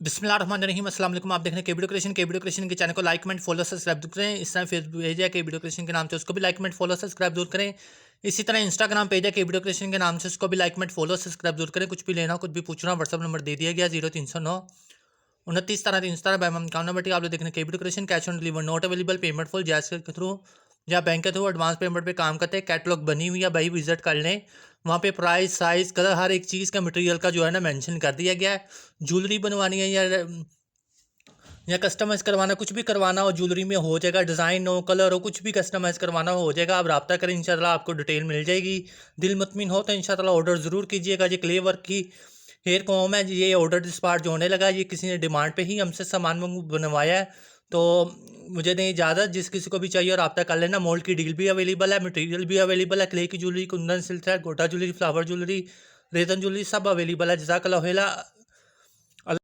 बिस्मिल्लाहिर्रहमानिर्रहीम अस्सलाम वालेकुम। आप देख रहे हैं केवीडियो क्रिएशन के चैनल को लाइक कमेंट फॉलो सब्सक्राइब जरूर करें। इस तरह फेसबुक पेज है केवीडियो क्रिएशन के नाम से, उसको भी लाइक कमेंट फॉलो सब्सक्राइब जरूर करें। इसी तरह इंस्टाग्राम पेज है केवीडियो क्रिएशन के नाम से, उसको भी लाइक कमेंट फॉलो सब्सक्राइब जरूर करें। कुछ भी लेना कुछ भी पूछना व्हाट्सअप नंबर दे दिया गया 0309 29 13 बैम अकाउंट नंबर। आप लोग देख रहे हैं केवीडियो creation. Cash on deliver not available, payment full जैस के थ्रू या बैंक के थ्रू एडवांस पेमेंट पे काम करते हैं। कैटलॉग बनी हुई है भाई, विजिट कर लें। वहाँ पे प्राइस साइज कलर हर एक चीज़ का मटेरियल का जो है ना मेंशन कर दिया गया है। ज्वेलरी बनवानी है या कस्टमाइज़ करवाना, कुछ भी करवाना हो ज्वेलरी में हो जाएगा। डिज़ाइन हो कलर हो कुछ भी कस्टमाइज़ करवाना हो जाएगा। आप रब्ता करें, इंशाल्लाह आपको डिटेल मिल जाएगी। दिल मुतमिन हो तो इंशाल्लाह ऑर्डर ज़रूर कीजिएगा। ये क्ले वर्क की हेयर कॉम है, ये ऑर्डर डिस्पैच जो होने लगा। ये किसी ने डिमांड पे ही हमसे सामान बनवाया है, तो मुझे नहीं इजाज़त। जिस किसी को भी चाहिए रब्ता कर लेना। मोल्ड की डील भी अवेलेबल है, मटेरियल भी अवेलेबल है। क्ले की ज्वेलरी, कुंदन सिल्क है, गोटा ज्वेलरी, फ्लावर ज्वेलरी, रेतन ज्वेलरी सब अवेलेबल है। जज़ाकल्लाह खैरा।